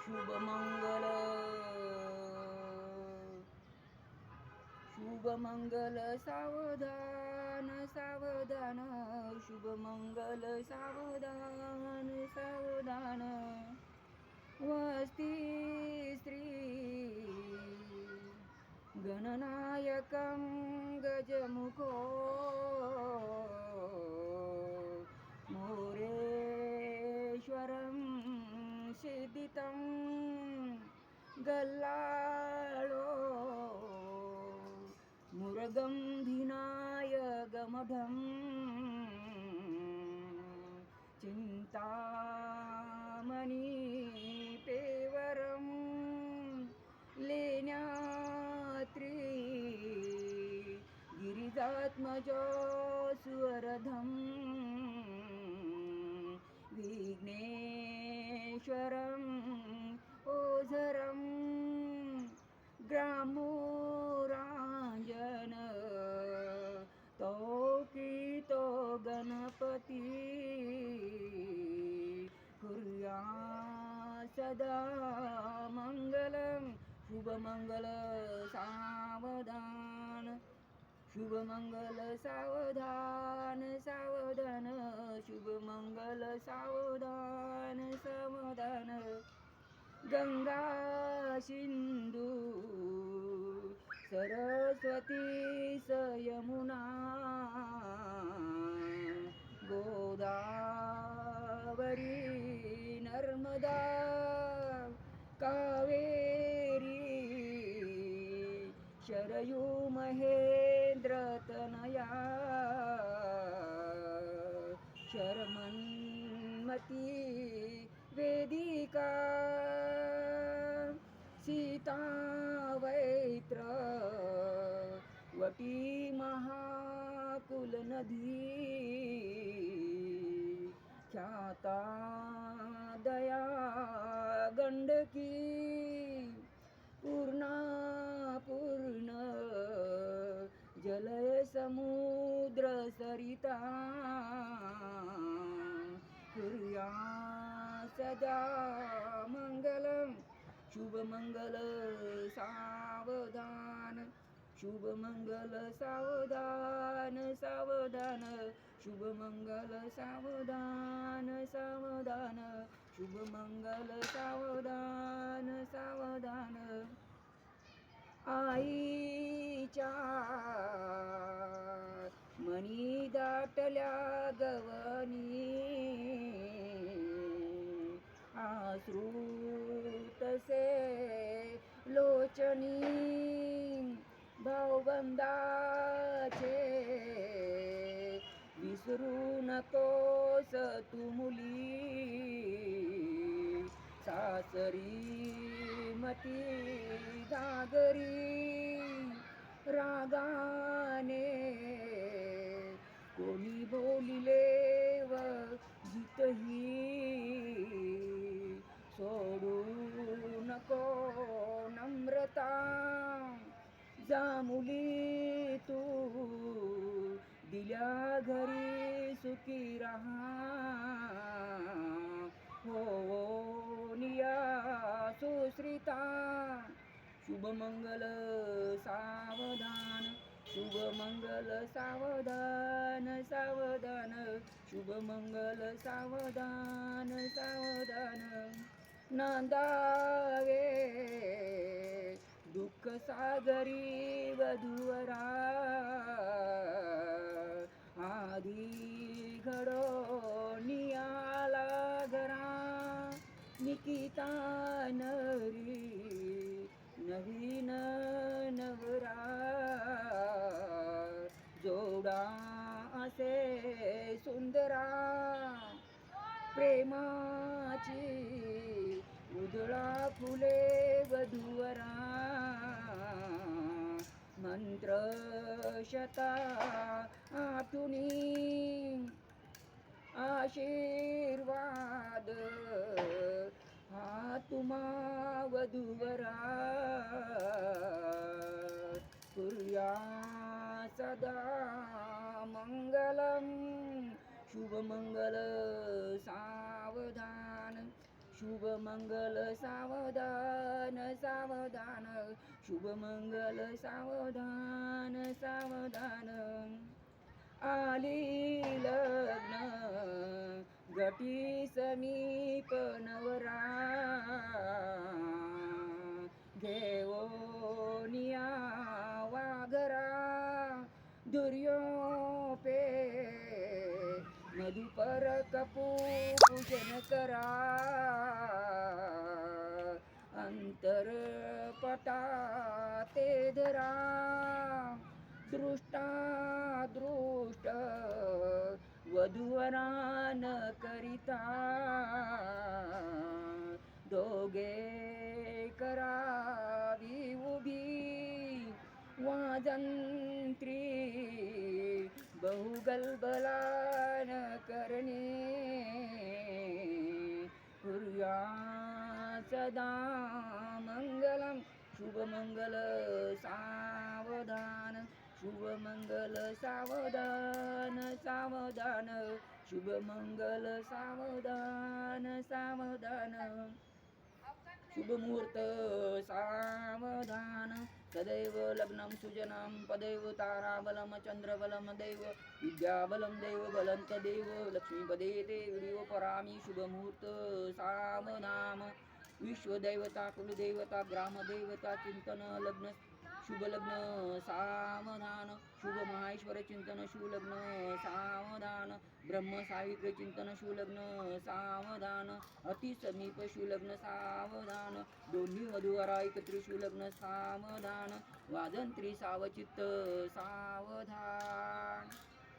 शुभमंगल शुभमंगल सावधान सावधान शुभमंगल सावधान सावधान वस्ती स्त्री गणनायकं गजमुखो मोरेश्वरं सिद्धितं गल्लाळो मुरगं धिनाय गमढं चिंतामणि पेवरं लेण्यात्री गिरिजात्मजो सुवरधं विघ्नेश्वरं ओझरं ग्रामोरांजन तौकीतो गणपती कुर्या सदा मंगलं शुभमंगल सावधान शुभमंगल सावधान सावधान शुभमंगल सावधान सावधान गंगा सिंधू सरस्वती यमुना गोदावरी नर्मदा कावेरी शरयू महेंद्र तनया शर्मन्मती वेदिका सीता वैत्र वटी महाकुल नदी ख्याता दया गंडकी पूर्णा पूर्ण जलय समुद्र सरिता कुर्या सदा मंगलम शुभमंगल सावधान शुभमंगल सावधान सावधान शुभमंगल सावधान सावधान शुभमंगल सावधान सावधान आईच्या मनी दाटल्या गवनी आश्रू तसे लोचनी भावबंदाचे विसरू नकोस तू मुली सासरी मती घागरी रागाने कोणी बोलिले व जितही सोडू नको नम्रता जामुली तू दिल्या घरी सुखी रहा हो निया सुश्रिता शुभमंगल सावधान शुभमंगल सावधान सावधान शुभमंगल सावधान सावधान नांदावे दुःख सागरी वधूवरा आधी घडो नियाला घरा निकिता नरी नवीन नवरा जोडा असे सुंदरा प्रेमाची उधळा फुले वधूवरा मंत्र शता आठुनी आशीर्वाद हा तुम्हा वधूवरा कुर्या सदा मंगलम शुभमंगल सावधान शुभ मंगल सावधान सावधान, शुभ मंगल सावधान सावधान. आली लग्न गटी समीप नवरा, घेऊनिया वाघरा. दुर्योपे मधुपर कपू पूजन करा, अंतरपटा ते धरा. दृष्ट वधूवरान करिता, दोघे करावी उभी वाजंत्री. बहुगलबलान करणे कुर्या सदा मंगलम. शुभमंगल सावधान, शुभमंगल सावधान सावधान, शुभमंगल सावधान सावधान. शुभमुहूर्त सावधान, सदैव लग्नं सुजनं पदैव ताराबलं चंद्रबलं दैव विद्याबलं दैवबलं तदैव लक्ष्मीपदे ते विडियो परामि. शुभमुहूर्त सावधान, विश्वदैवता कुलदेवता ग्रामदेवता चिंतन लग्न शुभ लग्न सावधान. शुभ माहेश्वर चिंतन शुभ लग्न सावधान. ब्रह्म सावित्र चिंतन शुभ लग्न सावधान. अति समीप शुभ लग्न सावधान. दोन्ही वधूवरा एकत्रित शुभ लग्न सावधान. वाजंत्री सावचित्त सावधान.